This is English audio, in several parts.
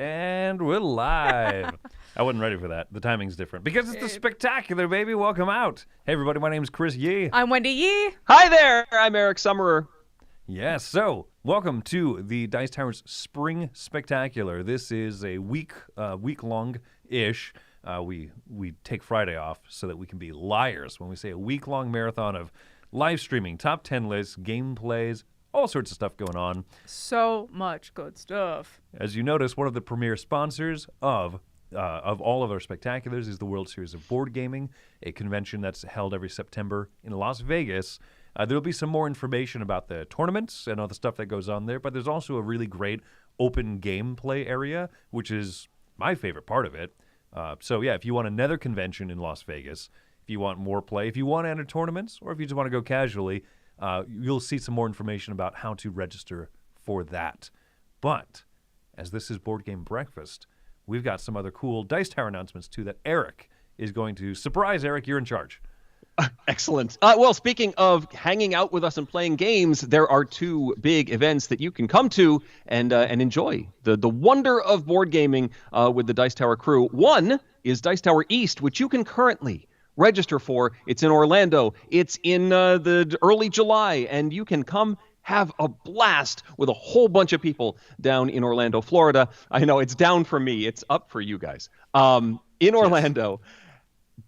And we're live. I wasn't ready for that. The timing's different. Because it's the spectacular, baby. Welcome out. Hey, everybody. My name's Chris Yi. I'm Wendy Yi. Hi there. I'm Eric Summerer. Yes. So, welcome to the Dice Tower's Spring Spectacular. This is a week-long-ish. We take Friday off so that we can be liars when we say a week-long marathon of live streaming, top 10 lists, gameplays, all sorts of stuff going on. So much good stuff. As you notice, one of the premier sponsors of all of our spectaculars is the World Series of Board Gaming, a convention that's held every September in Las Vegas. There'll be some more information about the tournaments and all the stuff that goes on there, but there's also a really great open gameplay area, which is my favorite part of it. So yeah, if you want another convention in Las Vegas, if you want more play, if you want to enter tournaments, or if you just want to go casually, you'll see some more information about how to register for that. But as this is Board Game Breakfast, we've got some other cool Dice Tower announcements too that Eric is going to surprise. Eric, you're in charge. Excellent. Well, speaking of hanging out with us and playing games, there are two big events that you can come to and enjoy the wonder of board gaming with the Dice Tower crew. One is Dice Tower East, which you can currently register for. It's in Orlando. It's in the early July, and you can come have a blast with a whole bunch of people down in Orlando, Florida. I know it's down for me. It's up for you guys. In Orlando. Yes.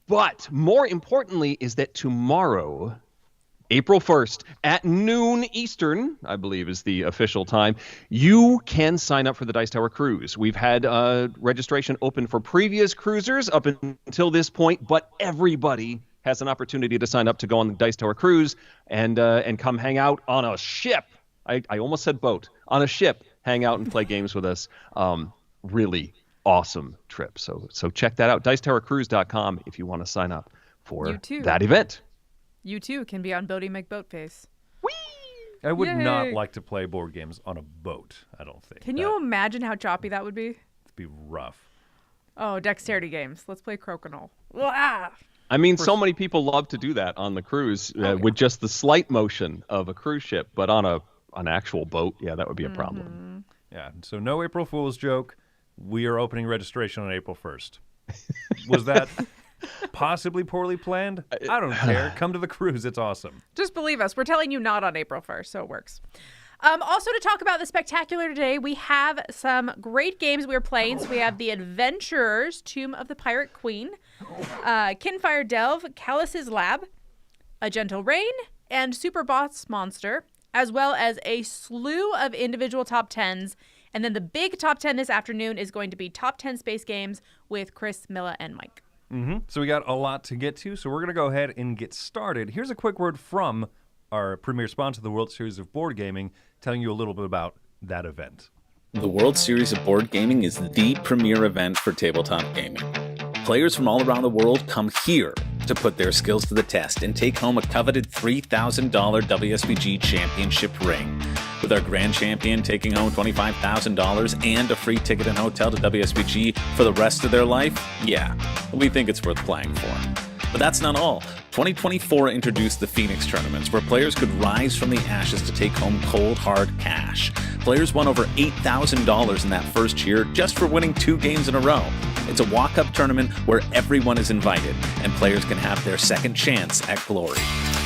But more importantly is that tomorrow, April 1st, at noon Eastern, I believe is the official time, you can sign up for the Dice Tower Cruise. We've had registration open for previous cruisers up until this point, but everybody has an opportunity to sign up to go on the Dice Tower Cruise and come hang out on a ship. I almost said boat. On a ship, hang out and play games with us. Really awesome trip. So check that out. DicetowerCruise.com if you want to sign up for that event. You too can be on Boaty McBoatface. Whee! I would not like to play board games on a boat, I don't think. Can you imagine how choppy that would be? It'd be rough. Oh, dexterity games. Let's play Crokinole. Ah! I mean, so many people love to do that on the cruise with just the slight motion of a cruise ship, but on an actual boat, yeah, that would be a problem. Yeah, so no April Fool's joke. We are opening registration on April 1st. Was that possibly poorly planned? I don't care. Come to the cruise. It's awesome. Just believe us. We're telling you not on April 1st, so it works. Also, to talk about the spectacular today, we have some great games we're playing. So we have The Adventurers, Tomb of the Pirate Queen, Kinfire Delve, Callus's Lab, A Gentle Rain, and Super Boss Monster, as well as a slew of individual top 10s. And then the big top 10 this afternoon is going to be top 10 space games with Chris, Milla, and Mike. So we got a lot to get to, so we're going to go ahead and get started. Here's a quick word from our premier sponsor, the World Series of Board Gaming, telling you a little bit about that event. The World Series of Board Gaming is the premier event for tabletop gaming. Players from all around the world come here to put their skills to the test and take home a coveted $3,000 WSBG championship ring. With our grand champion taking home $25,000 and a free ticket and hotel to WSBG for the rest of their life, yeah, we think it's worth playing for. But that's not all. 2024 introduced the Phoenix tournaments, where players could rise from the ashes to take home cold, hard cash. Players won over $8,000 in that first year just for winning 2 games in a row. It's a walk-up tournament where everyone is invited, and players can have their second chance at glory.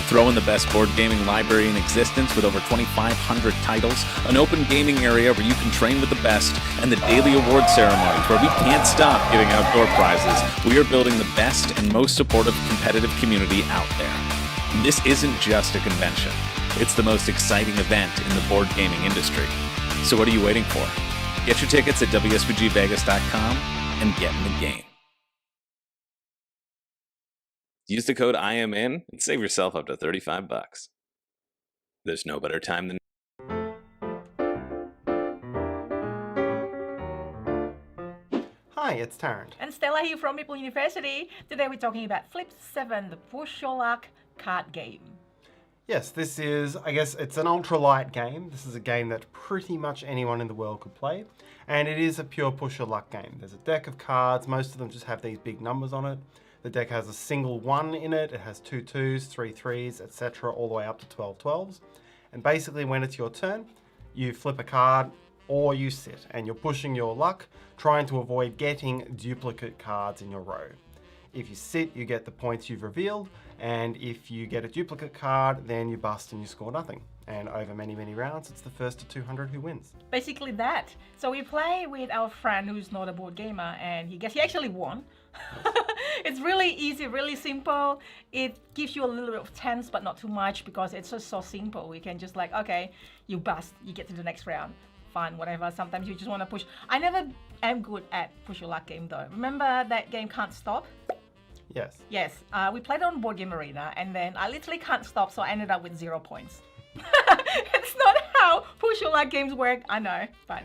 Throw in the best board gaming library in existence with over 2,500 titles, an open gaming area where you can train with the best, and the daily award ceremonies where we can't stop giving out door prizes. We are building the best and most supportive competitive community out there. This isn't just a convention. It's the most exciting event in the board gaming industry. So what are you waiting for? Get your tickets at WSBGVegas.com and get in the game. Use the code IMN and save yourself up to $35. There's no better time than... Hi, it's Tarrant. And Stella here from Maple University. Today we're talking about Flip 7, the push your luck card game. Yes, this is, I guess, it's an ultra-light game. This is a game that pretty much anyone in the world could play. And it is a pure push your luck game. There's a deck of cards. Most of them just have these big numbers on it. The deck has a single 1 in it. It has 2 2s, 3 3s, etc. all the way up to 12 12s. And basically when it's your turn, you flip a card or you sit, and you're pushing your luck, trying to avoid getting duplicate cards in your row. If you sit, you get the points you've revealed, and if you get a duplicate card, then you bust and you score nothing. And over many, many rounds, it's the first to 200 who wins. Basically that. So we play with our friend who's not a board gamer, and he actually won. It's really easy, really simple. It gives you a little bit of tense, but not too much, because it's just so simple. We can just like, okay, you bust, you get to the next round. Fine, whatever. Sometimes you just want to push. I never am good at push your luck game though. Remember that game Can't Stop? Yes. Yes, we played on Board Game Arena, and then I literally can't stop, so I ended up with 0 points. It's not how push your luck games work, I know, but...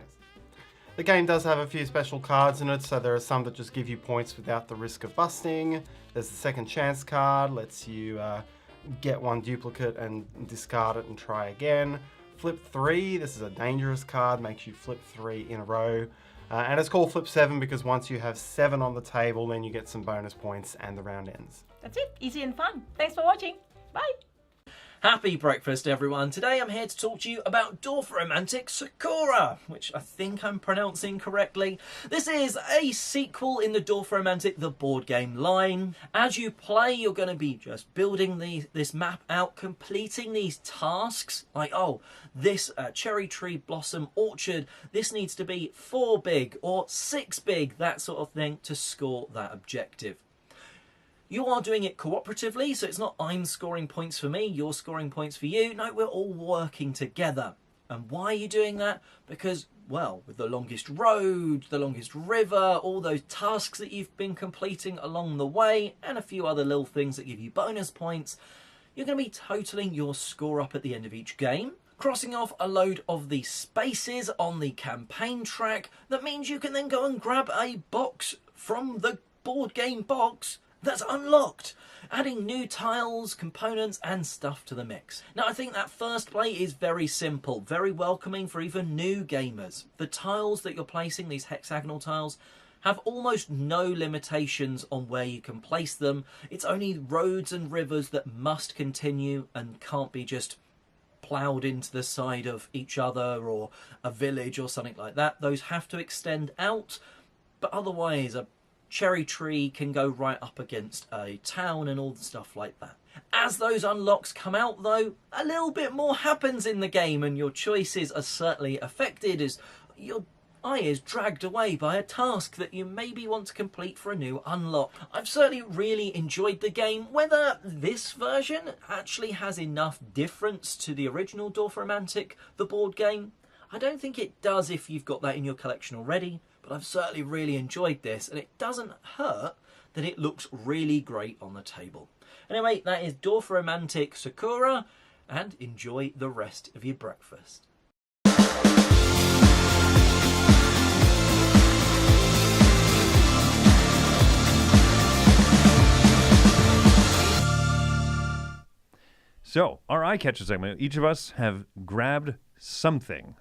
The game does have a few special cards in it, so there are some that just give you points without the risk of busting. There's the second chance card, lets you get one duplicate and discard it and try again. Flip 3, this is a dangerous card, makes you flip 3 in a row. And it's called Flip 7 because once you have 7 on the table, then you get some bonus points and the round ends. That's it, easy and fun. Thanks for watching, bye! Happy breakfast, everyone. Today I'm here to talk to you about Dorfromantik Sakura, which I think I'm pronouncing correctly. This is a sequel in the Dorfromantik the board game line. As you play, you're going to be just building this map out, completing these tasks, like, oh, this cherry tree blossom orchard, this needs to be 4 big or 6 big, that sort of thing, to score that objective. You are doing it cooperatively, so it's not I'm scoring points for me, you're scoring points for you. No, we're all working together. And why are you doing that? Because, well, with the longest road, the longest river, all those tasks that you've been completing along the way, and a few other little things that give you bonus points, you're going to be totaling your score up at the end of each game, crossing off a load of the spaces on the campaign track. That means you can then go and grab a box from the board game box that's unlocked, adding new tiles, components and stuff to the mix. Now I think that first play is very simple, very welcoming for even new gamers. The tiles that you're placing, these hexagonal tiles, have almost no limitations on where you can place them. It's only roads and rivers that must continue and can't be just ploughed into the side of each other or a village or something like that. Those have to extend out, but otherwise a cherry tree can go right up against a town and all the stuff like that. As those unlocks come out though, a little bit more happens in the game and your choices are certainly affected as your eye is dragged away by a task that you maybe want to complete for a new unlock. I've certainly really enjoyed the game. Whether this version actually has enough difference to the original Dorfromantik, the board game, I don't think it does if you've got that in your collection already. But I've certainly really enjoyed this, and it doesn't hurt that it looks really great on the table. Anyway, that is Dorfromantik Sakura, and enjoy the rest of your breakfast. So, our eye catcher segment, each of us have grabbed something,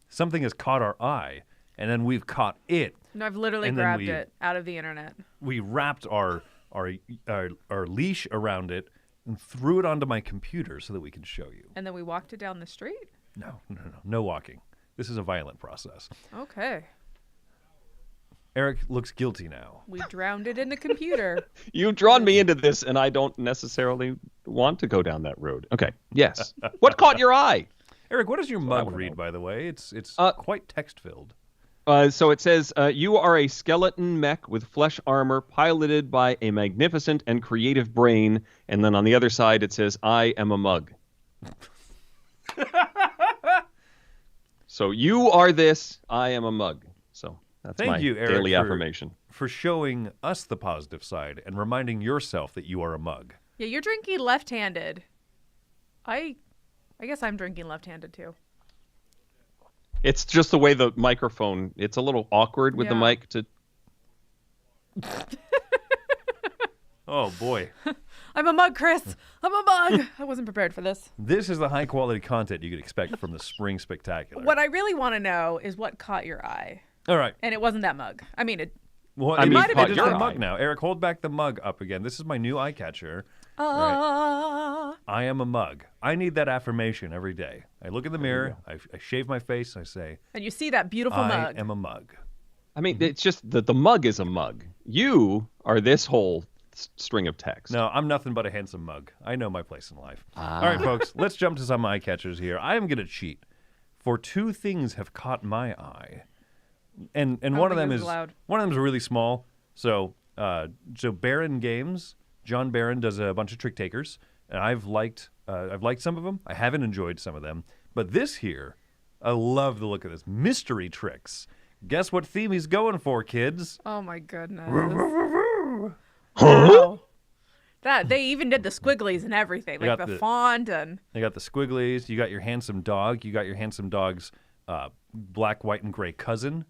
something has caught our eye. And then we've caught it. No, I've literally grabbed it out of the internet. We wrapped our leash around it and threw it onto my computer so that we can show you. And then we walked it down the street? No walking. This is a violent process. Okay. Eric looks guilty now. We drowned it in the computer. You've drawn me into this, and I don't necessarily want to go down that road. Okay, yes. What caught your eye? Eric, what does your mug read, by the way? It's quite text-filled. So it says, you are a skeleton mech with flesh armor piloted by a magnificent and creative brain. And then on the other side, it says, I am a mug. So you are this, I am a mug. So that's Thank my you, Eric, daily affirmation. For showing us the positive side and reminding yourself that you are a mug. Yeah, you're drinking left-handed. I guess I'm drinking left-handed too. It's just the way the microphone, it's a little awkward with the mic to... Oh, boy. I'm a mug, Chris. I'm a mug. I wasn't prepared for this. This is the high-quality content you could expect from the Spring Spectacular. What I really want to know is what caught your eye. All right. And it wasn't that mug. I mean, it Well, I it mean, might have caught been your the mug eye. now. Eric, hold back the mug up again. This is my new eye catcher. Ah. I am a mug. I need that affirmation every day. I look in the mirror, I shave my face, and I say, And you see that beautiful I mug. am a mug. I mean, it's just the mug is a mug. You are this whole string of text. No, I'm nothing but a handsome mug. I know my place in life. All right, folks, let's jump to some eye catchers here. I am going to cheat, for two things have caught my eye, and one of think them this is is loud. one of them is really small. So Baron Games, John Barron does a bunch of trick takers, and I've liked some of them. I haven't enjoyed some of them, but this here, I love the look of this. Mystery tricks. Guess what theme he's going for, kids? Oh my goodness. Wow. That they even did the squigglies and everything, They like got the the- font and They got the squigglies. You got your handsome dog. You got your handsome dog's black, white, and gray cousin.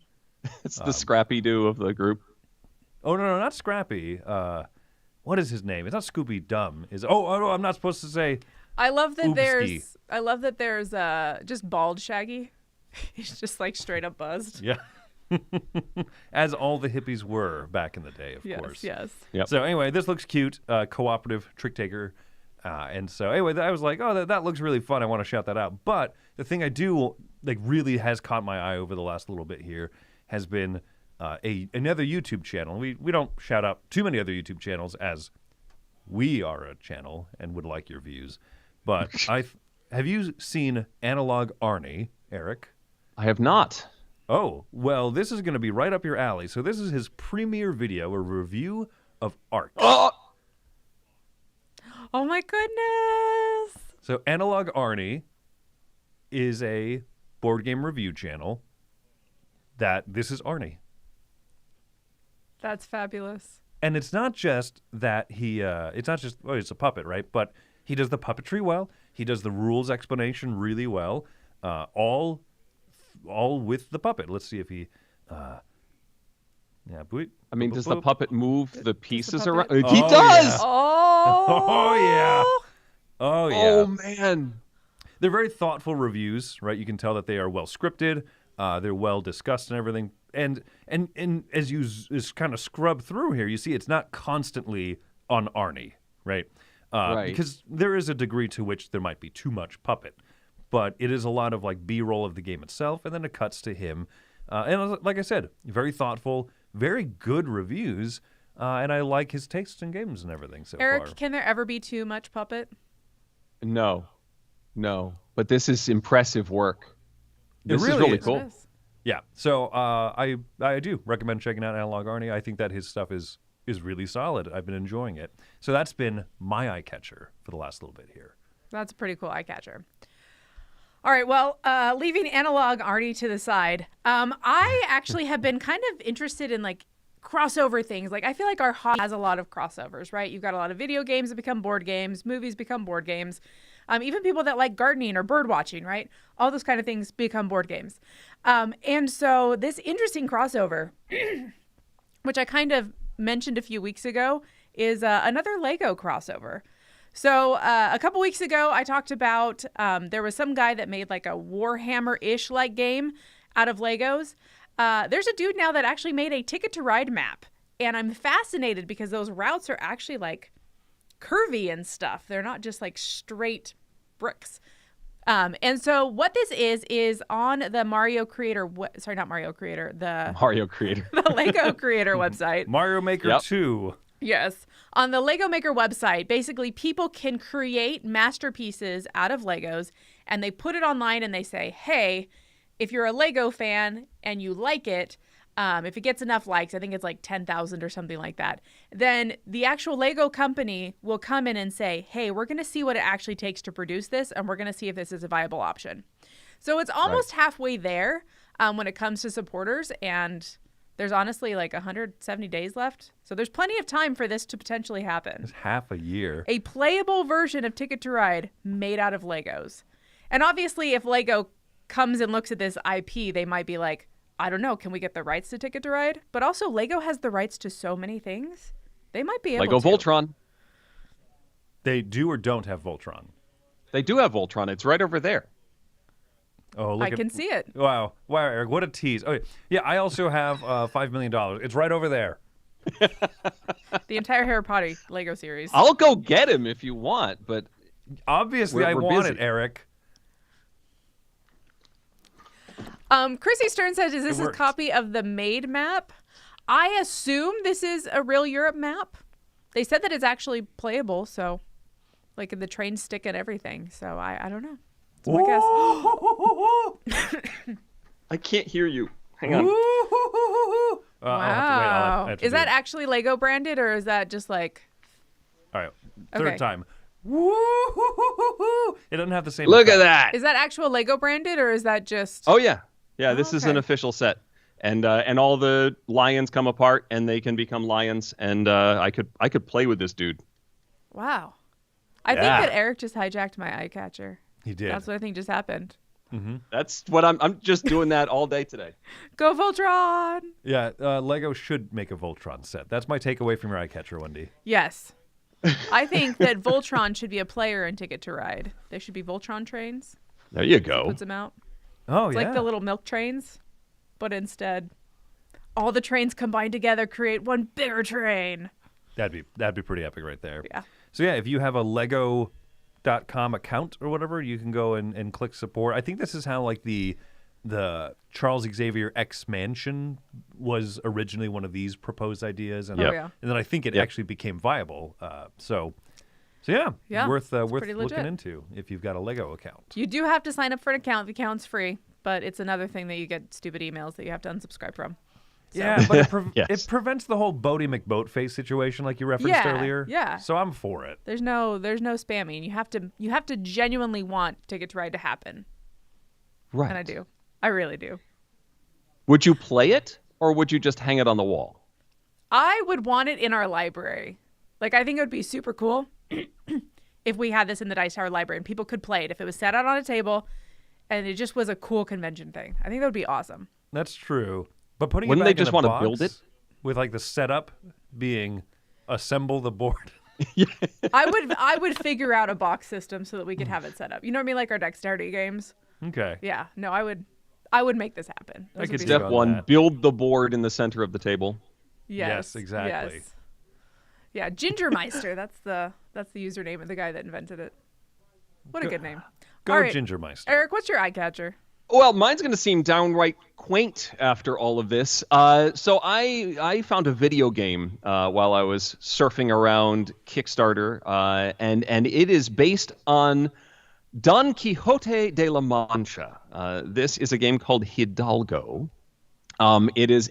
It's the Scrappy-Doo of the group. Oh no, not Scrappy. What is his name? It's not Scooby Dumb. Oh, I'm not supposed to say. I love that Oopski. there's just bald Shaggy. He's just like straight up buzzed. Yeah. As all the hippies were back in the day, of Yes, course. yes. Yep. So anyway, this looks cute. Cooperative trick taker. And so anyway, I was like, oh, that looks really fun. I want to shout that out. But the thing I do really has caught my eye over the last little bit here has been another YouTube channel. We don't shout out too many other YouTube channels as we are a channel and would like your views. But have you seen Analog Arnie, Eric? I have not. Oh, well, this is going to be right up your alley. So this is his premiere video, a review of Ark. Oh! Oh my goodness. So Analog Arnie is a board game review channel this is Arnie. That's fabulous. And it's not just that it's a puppet, right? But he does the puppetry well. He does the rules explanation really well. All with the puppet. Let's see if he. I mean, does the puppet move the pieces around? puppet- He Oh, does! yeah. Oh. Oh yeah. Oh, man. They're very thoughtful reviews, right? You can tell that they are well scripted. They're well discussed and everything. And as you kind of scrub through here, you see it's not constantly on Arnie, right? Right. Because there is a degree to which there might be too much puppet, but it is a lot of like B-roll of the game itself, and then it cuts to him. And like I said, very thoughtful, very good reviews, and I like his tastes in games and everything so Eric, far. can there ever be too much puppet? No. But this is impressive work. This is really really is. cool. It is. Yeah, so I do recommend checking out Analog Arnie. I think that his stuff is really solid. I've been enjoying it. So that's been my eye catcher for the last little bit here. That's a pretty cool eye catcher. All right, well, leaving Analog Arnie to the side, I actually have been kind of interested in like crossover things. Like I feel like our hobby has a lot of crossovers, right? You've got a lot of video games that become board games, movies become board games. Even people that like gardening or bird watching, right? All those kind of things become board games. And so this interesting crossover, which I kind of mentioned a few weeks ago, is another Lego crossover. So a couple weeks ago, I talked about there was some guy that made like a Warhammer-ish like game out of Legos. There's a dude now that actually made a Ticket to Ride map. And I'm fascinated because those routes are actually like curvy and stuff. They're not just like straight bricks. And so what this is on the Mario Creator, the Mario Creator. the Lego Creator website. Mario Maker 2. Yes. On the Lego Maker website, basically people can create masterpieces out of Legos and they put it online and they say, hey, if you're a Lego fan and you like it, if it gets enough likes, I think it's like 10,000 or something like that, then the actual Lego company will come in and say, hey, we're going to see what it actually takes to produce this, and we're going to see if this is a viable option. So it's almost halfway there when it comes to supporters, and there's honestly like 170 days left. So there's plenty of time for this to potentially happen. It's half a year. A playable version of Ticket to Ride made out of Legos. And obviously, if Lego comes and looks at this IP, they might be like, I don't know, can we get the rights to Ticket to Ride? But also, Lego has the rights to so many things. They might be able Lego to. Voltron. They do or don't have Voltron. They do have Voltron. It's right over there. Oh, look I can see it. Wow, Eric, what a tease. Okay, yeah, I also have $5 million. It's right over there. The entire Harry Potter Lego series. I'll go get him if you want, but Obviously, I we're want busy. it, Eric. Chrissy Stern says, is this a worked. copy of the Made map? I assume this is a real Europe map. They said that it's actually playable, so like in the train stick and everything. So I don't know. It's my guess. I can't hear you. Hang on. I'll have to wait. I'll have to Is do that it. actually Lego branded or is that just like All right, third Okay. time. It doesn't have the same. Look at effect. that. is that actual Lego branded or is that just Oh yeah, yeah. This is an okay. official set, and all the lions come apart and they can become lions. And I could play with this dude. Wow. I Yeah. think that Eric just hijacked my eye catcher. He did. That's what I think just happened. That's what I'm just doing that all day today. Go Voltron. Yeah, Lego should make a Voltron set. That's my takeaway from your eye catcher, Wendy. Yes. I think that Voltron should be a player in Ticket to Ride. There should be Voltron trains. There you go. Puts them out. Oh It's yeah. like the little milk trains, but instead, all the trains combined together create one bigger train. That'd be pretty epic right there. Yeah. So yeah, if you have a Lego.com account or whatever, you can go and click support. I think this is how like the Charles Xavier X Mansion was originally one of these proposed ideas, and, Yep. Oh, yeah. and then I think it Yep. actually became viable. So yeah, Yeah, worth it's worth pretty looking legit. into if you've got a Lego account. You do have to sign up for an account. The account's free, but it's another thing that you get stupid emails that you have to unsubscribe from. Yeah, but Yes. it prevents the whole Bodie McBoatface situation like you referenced Yeah, earlier. yeah. So I'm for it. There's no spamming. You have to genuinely want Ticket to Ride to happen, Right. and I do. I really do. Would you play it or would you just hang it on the wall? I would want it in our library. Like, I think it would be super cool if we had this in the Dice Tower library and people could play it. If it was set out on a table and it just was a cool convention thing. I think that would be awesome. That's true. But putting Wouldn't it they back just in a wanna build box it? with like the setup being assemble the board? I would figure out a box system so that we could have it set up. You know what I mean? Like our dexterity games. Okay. Yeah. No, I would make this happen. I Those could would see be Step on fun. one: that. build the board in the center of the table. Yes, exactly. Yes. Yeah, Gingermeister. That's the username of the guy that invented it. What a good name. Go All right, Gingermeister. Eric, what's your eye catcher? Well, mine's going to seem downright quaint after all of this. So I found a video game while I was surfing around Kickstarter, and it is based on Don Quixote de la Mancha. This is a game called Hidalgo. It is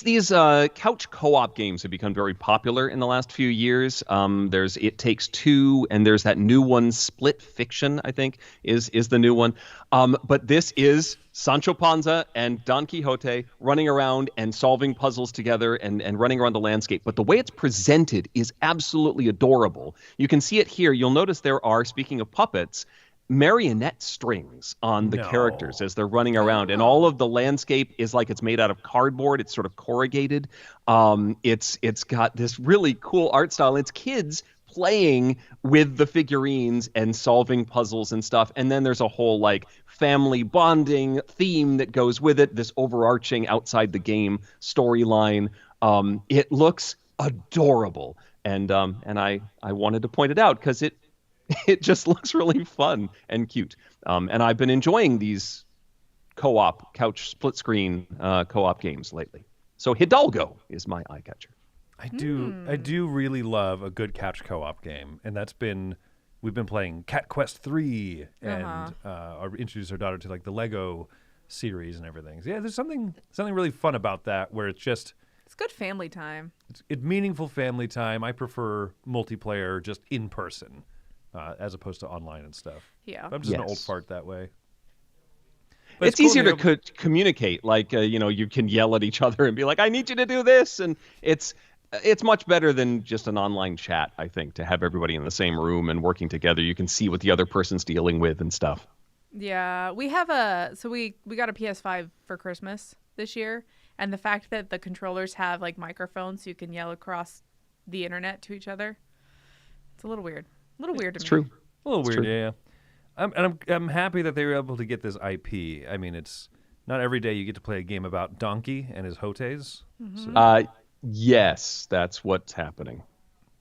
these couch co-op games have become very popular in the last few years. There's It Takes Two, and there's that new one, Split Fiction, I think, is the new one. But this is Sancho Panza and Don Quixote running around and solving puzzles together and running around the landscape. But the way it's presented is absolutely adorable. You can see it here. You'll notice there are, speaking of puppets, marionette strings on the No. characters as they're running around, and all of the landscape is like it's made out of cardboard. It's sort of corrugated. It's got this really cool art style. It's kids playing with the figurines and solving puzzles and stuff. And then there's a whole like family bonding theme that goes with it. This overarching outside the game storyline. It looks adorable, and I wanted to point it out because it just looks really fun and cute. And I've been enjoying these co-op, couch split screen co-op games lately. So Hidalgo is my eye catcher. I do really love a good couch co-op game, and we've been playing Cat Quest 3 and introduced our daughter to like the Lego series and everything. So yeah, there's something really fun about that where it's good family time. it's meaningful family time. I prefer multiplayer just in person as opposed to online and stuff. Yeah. I'm just an Yes. old fart that way. But It's cool easier be to able- communicate. Like, you can yell at each other and be like, I need you to do this. And it's much better than just an online chat, I think, to have everybody in the same room and working together. You can see what the other person's dealing with and stuff. Yeah, we have we got a PS5 for Christmas this year, and the fact that the controllers have like microphones so you can yell across the internet to each other. It's a little weird. A little weird to It's me. true. A little It's weird, true. yeah. I'm happy that they were able to get this IP. I mean, it's not every day you get to play a game about Donkey and his Hotes. So, Yes, that's what's happening.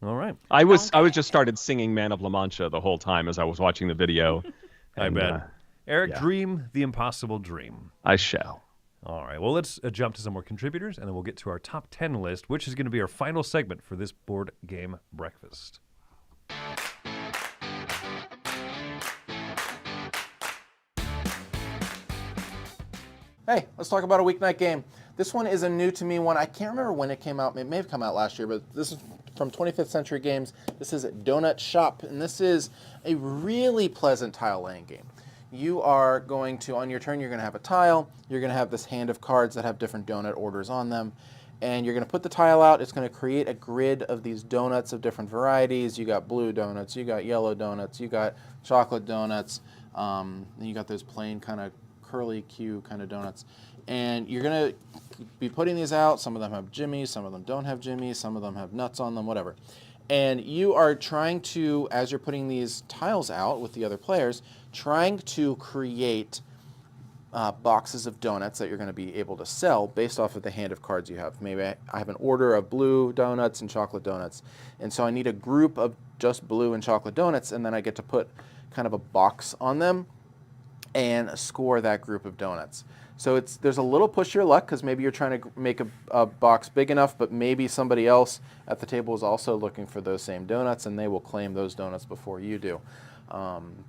All right. I was just started singing Man of La Mancha the whole time as I was watching the video. I bet. Eric, yeah. dream the impossible dream. I shall. All right. Well, let's jump to some more contributors, and then we'll get to our top 10 list, which is going to be our final segment for this board game breakfast. Hey, let's talk about a weeknight game. This one is a new to me one. I can't remember when it came out. It may have come out last year, but this is from 25th Century Games. This is Donut Shop, and this is a really pleasant tile laying game. You are going to, on your turn, you're going to have a tile. You're going to have this hand of cards that have different donut orders on them. And you're going to put the tile out. It's going to create a grid of these donuts of different varieties. You got blue donuts, you got yellow donuts, you got chocolate donuts, and you got those plain kind of curly Q kind of donuts. And you're going to be putting these out. Some of them have jimmies, some of them don't have jimmies, some of them have nuts on them, whatever. And you are trying to, as you're putting these tiles out with the other players, trying to create boxes of donuts that you're going to be able to sell based off of the hand of cards you have. Maybe I have an order of blue donuts and chocolate donuts, and so I need a group of just blue and chocolate donuts, and then I get to put kind of a box on them and score that group of donuts. So there's a little push your luck because maybe you're trying to make a box big enough, but maybe somebody else at the table is also looking for those same donuts, and they will claim those donuts before you do.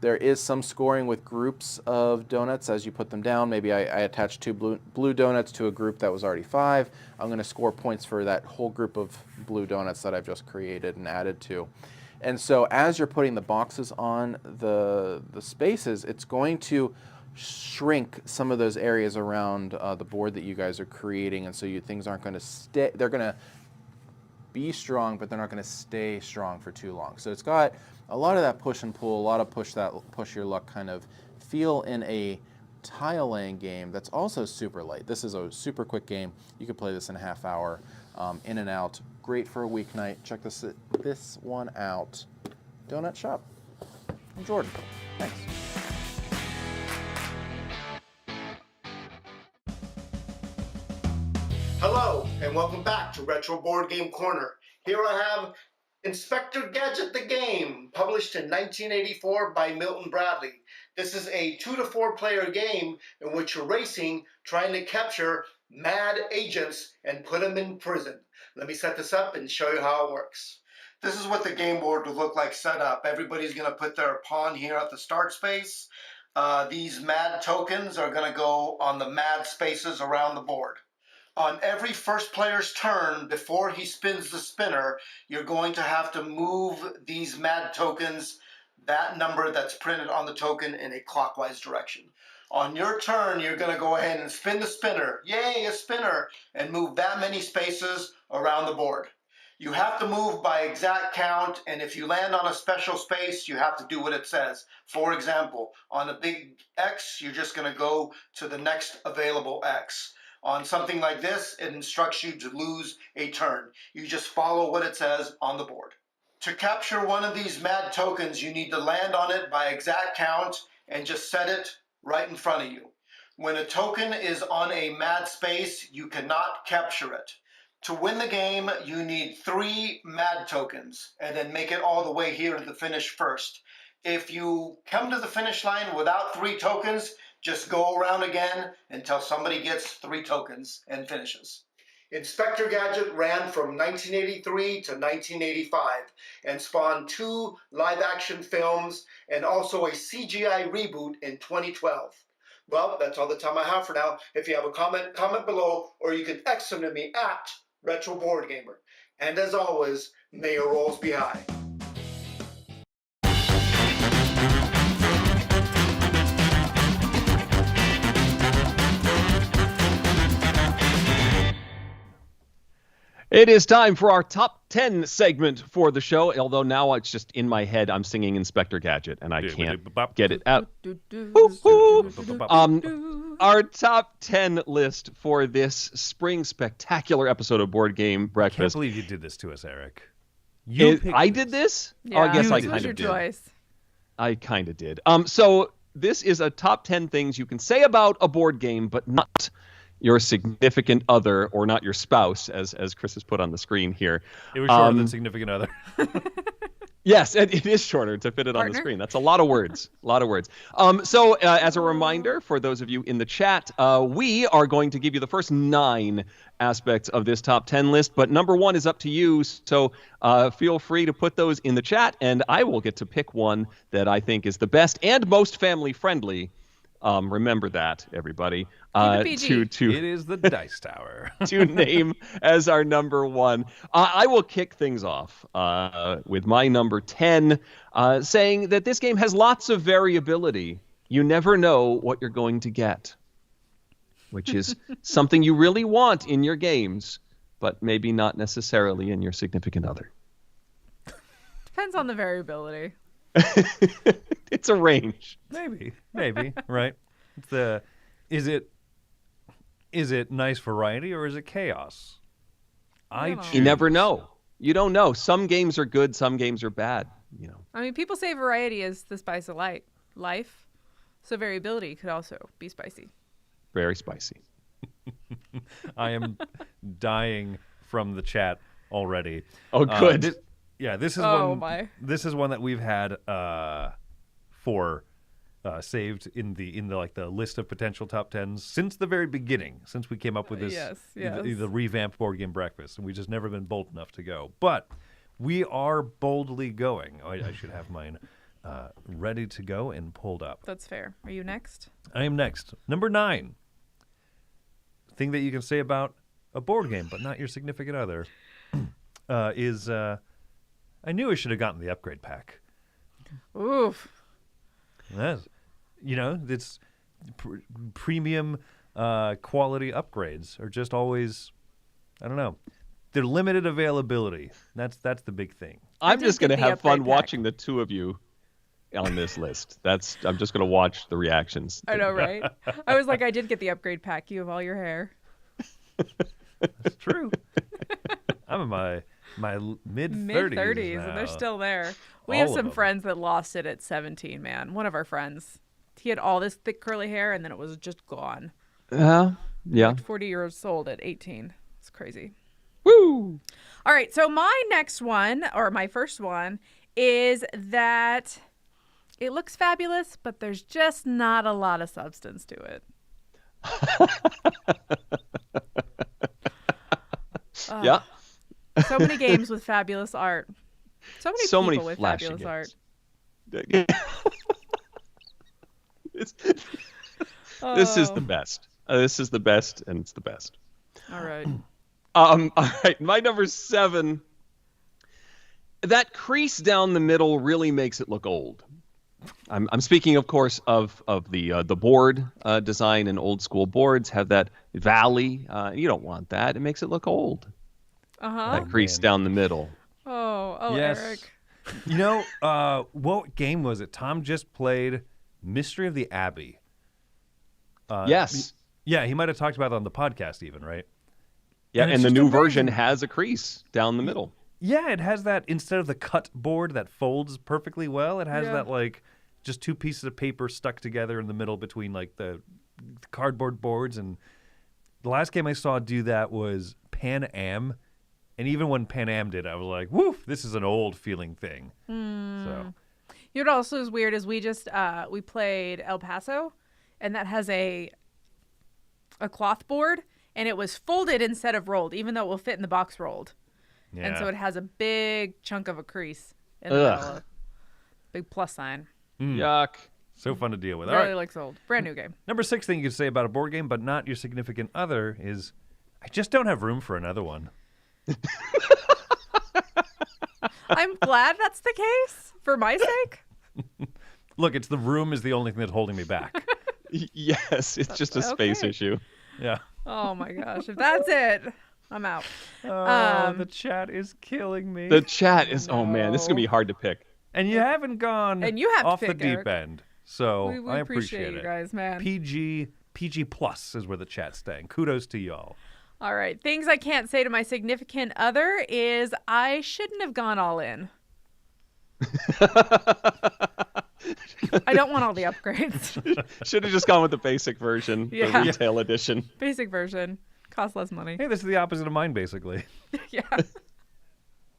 There is some scoring with groups of donuts as you put them down. Maybe I attach two blue donuts to a group that was already 5. I'm going to score points for that whole group of blue donuts that I've just created and added to. And so as you're putting the boxes on the spaces, it's going to shrink some of those areas around the board that you guys are creating, and so things aren't going to stay. They're going to be strong, but they're not going to stay strong for too long. So it's got a lot of that push and pull, a lot of push your luck kind of feel in a tile laying game that's also super light. This is a super quick game. You could play this in a half hour, in and out. Great for a weeknight. Check this one out. Donut Shop. I'm Jordan. Thanks. Hello, and welcome back to Retro Board Game Corner. Here I have Inspector Gadget the Game, published in 1984 by Milton Bradley. This is a 2 to 4 player game in which you're racing, trying to capture mad agents and put them in prison. Let me set this up and show you how it works. This is what the game board would look like set up. Everybody's going to put their pawn here at the start space. These mad tokens are going to go on the mad spaces around the board. On every first player's turn, before he spins the spinner, you're going to have to move these mad tokens, that number that's printed on the token, in a clockwise direction. On your turn, you're going to go ahead and spin the spinner. Yay, a spinner! And move that many spaces around the board. You have to move by exact count, and if you land on a special space, you have to do what it says. For example, on a big X, you're just going to go to the next available X. On something like this, it instructs you to lose a turn. You just follow what it says on the board. To capture one of these mad tokens, you need to land on it by exact count and just set it right in front of you. When a token is on a mad space, you cannot capture it. To win the game, you need 3 mad tokens and then make it all the way here to the finish first. If you come to the finish line without 3 tokens, just go around again until somebody gets 3 tokens and finishes. Inspector Gadget ran from 1983 to 1985 and spawned 2 live-action films and also a CGI reboot in 2012. Well, that's all the time I have for now. If you have a comment below, or you can X them to me at Retro Board Gamer. And as always, may your rolls be high. It is time for our top 10 segment for the show, although now it's just in my head I'm singing Inspector Gadget, and I can't get it out. Our top 10 list for this spring spectacular episode of Board Game I Breakfast. can't believe you did this to us, Eric. I did this? Yeah, Oh, I guess I it was kind your of did. choice. I kind of did. So this is a top 10 things you can say about a board game, but not your significant other, or not your spouse, as Chris has put on the screen here. It was shorter than significant other. Yes, it is shorter to fit it on the screen. That's a lot of words. A lot of words. So as a reminder, for those of you in the chat, we are going to give you the first 9 aspects of this top 10 list, but number 1 is up to you. So feel free to put those in the chat, and I will get to pick one that I think is the best and most family-friendly. Remember that, everybody. PG. It is the Dice Tower. To name as our number 1. I will kick things off with my number 10, saying that this game has lots of variability. You never know what you're going to get, which is something you really want in your games, but maybe not necessarily in your significant other. Depends on the variability. It's a range. Maybe, right? Is it nice variety or is it chaos? You never know. You don't know. Some games are good, some games are bad. I mean, people say variety is the spice of life, so variability could also be spicy. Very spicy. I am dying from the chat already. Oh, good. This is This is one that we've had saved in the list of potential top 10s since the very beginning, since we came up with this the revamped board game breakfast, and we've just never been bold enough to go. But we are boldly going. I should have mine ready to go and pulled up. That's fair. Are you next? I am next. Number 9. Thing that you can say about a board game, but not your significant other, is I knew I should have gotten the upgrade pack. Oof. It's premium quality upgrades are just always, I don't know. They're limited availability. That's the big thing. I'm just going to have fun watching the two of you on this list. I'm just going to watch the reactions. I know, right? I was like, I did get the upgrade pack. You have all your hair. That's true. I'm in my mid-30s Mid-30s, and they're still there. We have some friends that lost it at 17, man. One of our friends. He had all this thick curly hair, and then it was just gone. Yeah. Like 40 years old at 18. It's crazy. Woo! All right, so my next one, or my first one, is that it looks fabulous, but there's just not a lot of substance to it. Yeah. So many games with fabulous art. So many people with fabulous games. art. This is the best. This is the best, and it's the best. All right. All right, my number 7. That crease down the middle really makes it look old. I'm speaking, of course, of the board design, and old school boards have that valley. You don't want that. It makes it look old. That crease down the middle. Oh, yes. Eric. What game was it? Tom just played Mystery of the Abbey. Yes. Yeah, he might have talked about it on the podcast even, right? Yeah, and the new version has a crease down the middle. Yeah, it has that, instead of the cut board that folds perfectly well, it has that, like, just 2 pieces of paper stuck together in the middle between, like, the cardboard boards. And the last game I saw do that was Pan Am. And even when Pan Am did, I was like, woof, this is an old feeling thing. So, You know what also is weird is we just we played El Paso, and that has a cloth board, and it was folded instead of rolled, even though it will fit in the box rolled. yeah. And so it has a big chunk of a crease in the middle. Big plus sign. Yuck. So fun to deal with. All Really right. looks old. Brand new game. Number 6 thing you could say about a board game, but not your significant other, is I just don't have room for another one. I'm glad that's the case for my sake. Look, it's the room is the only thing that's holding me back. Yes, it's just a space issue. Yeah. Oh my gosh. If that's it, I'm out. The chat is killing me. The chat is, oh man, this is going to be hard to pick. And you haven't gone And you have to off the pick, deep Eric. end. So We I appreciate appreciate you it. guys, man. PG plus is where the chat's staying. Kudos to y'all. All right. Things I can't say to my significant other is I shouldn't have gone all in. I don't want all the upgrades. Should have just gone with the basic version, the Yeah. retail edition. Basic version. Costs less money. Hey, this is the opposite of mine, basically. Yeah.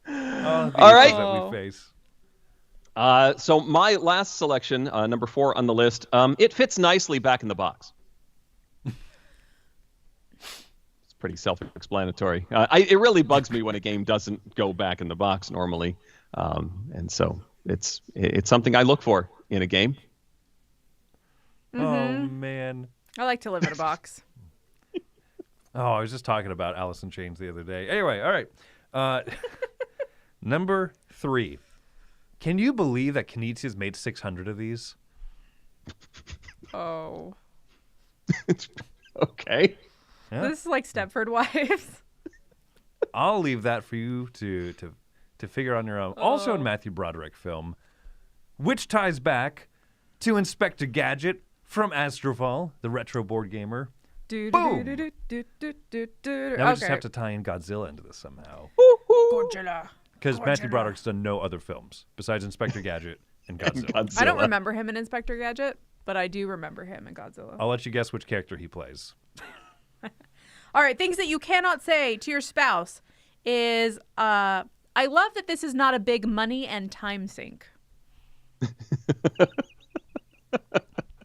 Oh, the All right. issues that Oh. we face. So my last selection, number 4 on the list, it fits nicely back in the box. It's pretty self-explanatory. It really bugs me when a game doesn't go back in the box normally, and so it's something I look for in a game. Oh, man. I like to live in a box. Oh, I was just talking about Alice in Chains the other day. Anyway, all right. Number 3. Can you believe that Kinezia's made 600 of these? Oh. Okay. Yeah. This is like Stepford Wives. I'll leave that for you to figure on your own. Also Oh. in Matthew Broderick film, which ties back to Inspector Gadget from Astrofall, the retro board gamer. Boom! Now we just have to tie in Godzilla into this somehow. Godzilla. Because Matthew Broderick's done no other films besides Inspector Gadget and Godzilla. I don't remember him in Inspector Gadget, but I do remember him in Godzilla. I'll let you guess which character he plays. All right, things that you cannot say to your spouse is, I love that this is not a big money and time sink.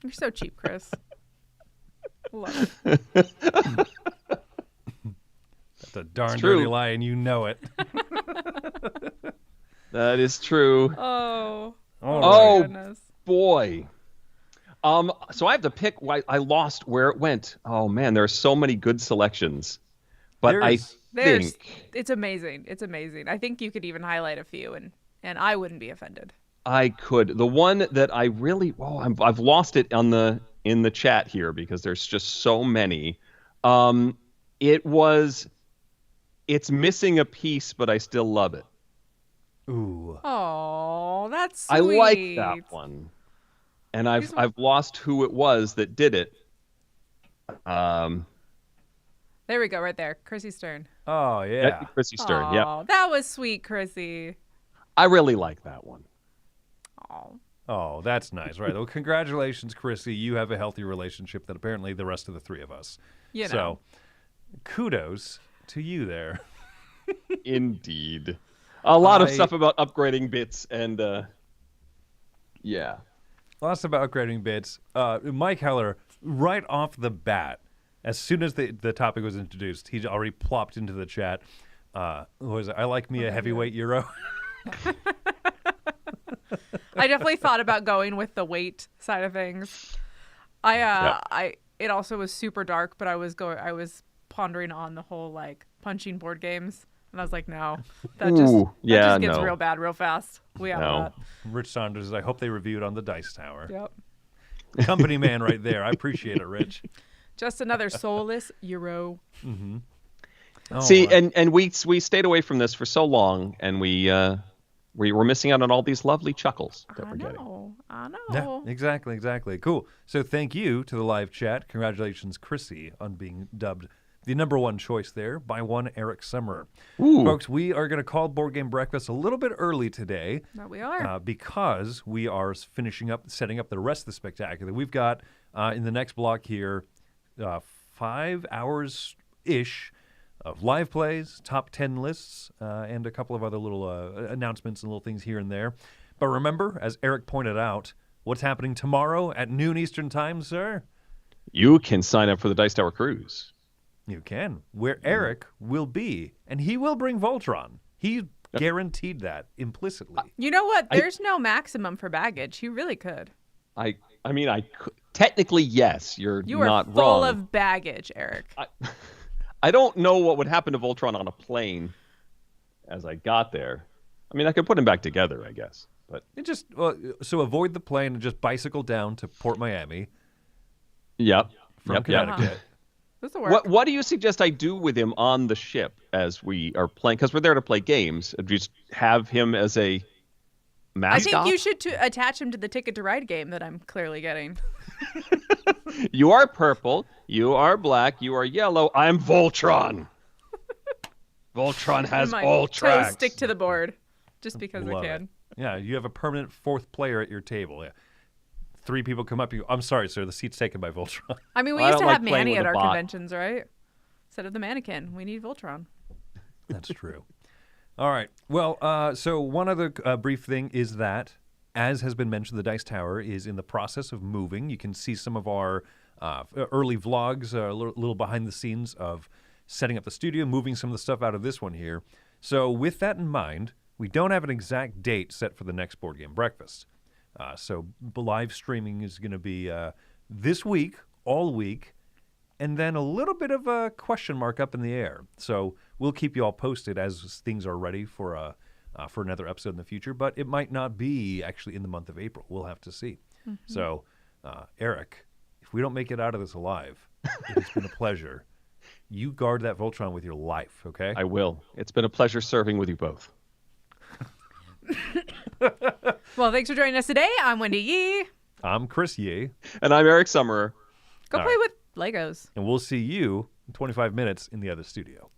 You're so cheap, Chris. Love it. That's a darn true. dirty lie, and you know it. That is true. Oh. Oh, my goodness. boy. So I have to pick why I lost where it went. Oh man, there are so many good selections. But There's- I think It's amazing. It's amazing. I think you could even highlight a few, and I wouldn't be offended. I could. The one that I really I've lost it in the chat here because there's just so many. It's missing a piece, but I still love it. Ooh. Oh, that's sweet. I like that one. And I've lost who it was that did it. There we go, right there. Chrissy Stern. Oh, yeah. Chrissy Stern. Oh, Yeah, that was sweet, Chrissy. I really like that one. Oh. Oh, that's nice. Right. Well, congratulations, Chrissy. You have a healthy relationship that apparently the rest of the three of us. You know. So, kudos to you there. Indeed. A lot of stuff about upgrading bits and yeah. Lots about upgrading bits. Mike Heller, right off the bat, as soon as the topic was introduced, he already plopped into the chat. What was it? I like me a heavyweight Euro. I definitely thought about going with the weight side of things. It also was super dark, but I was pondering on the whole like punching board games, and I was like, no, that just gets real bad real fast. We have that. Rich Saunders, I hope they review it on the Dice Tower. Yep. Company man right there. I appreciate it, Rich. Just another soulless Euro. Mm-hmm. Oh, See, and we stayed away from this for so long, and we were missing out on all these lovely chuckles that we're getting. I know. Yeah, exactly. Cool. So thank you to the live chat. Congratulations, Chrissy, on being dubbed the number one choice there by one Eric Summerer. Ooh. Folks, we are going to call Board Game Breakfast a little bit early today. That we are. Because we are setting up the rest of the spectacular. We've got, in the next block here, 5 hours-ish of live plays, top 10 lists, and a couple of other little announcements and little things here and there. But remember, as Eric pointed out, what's happening tomorrow at noon Eastern Time, sir? You can sign up for the Dice Tower Cruise. You can, where Eric will be, and he will bring Voltron. He guaranteed that implicitly. You know what? There's no maximum for baggage. He really could. I mean, I could, technically, yes, you're You are not full wrong. of baggage, Eric. I don't know what would happen to Voltron on a plane as I got there. I mean, I could put him back together, I guess. But It just so avoid the plane and just bicycle down to Port Miami yep, from Connecticut. This will work. What do you suggest I do with him on the ship as we are playing? Because we're there to play games. Just have him as a I mascot. think you should attach him to the Ticket to Ride game that I'm clearly getting. You are purple. You are black. You are yellow. I'm Voltron. Voltron has My all toes tracks. stick to the board just because Love I it. can. Yeah, you have a permanent fourth player at your table. Yeah. 3 people come up, you go, I'm sorry, sir, the seat's taken by Voltron. I mean, we Well, I used to don't have like playing Manny with at a our bot. conventions, right? Instead of the mannequin, we need Voltron. That's true. All right. Well, so one other brief thing is that, as has been mentioned, the Dice Tower is in the process of moving. You can see some of our early vlogs, a little behind the scenes of setting up the studio, moving some of the stuff out of this one here. So with that in mind, we don't have an exact date set for the next board game breakfast. So live streaming is going to be this week, all week, and then a little bit of a question mark up in the air. So we'll keep you all posted as things are ready for another episode in the future. But it might not be actually in the month of April. We'll have to see. So, Eric, if we don't make it out of this alive, it's been a pleasure. You guard that Voltron with your life, okay? I will. It's been a pleasure serving with you both. Well, thanks for joining us today. I'm Wendy Yi. I'm Chris Yi. And I'm Eric Summerer. Go All play right. with Legos. And we'll see you in 25 minutes in the other studio.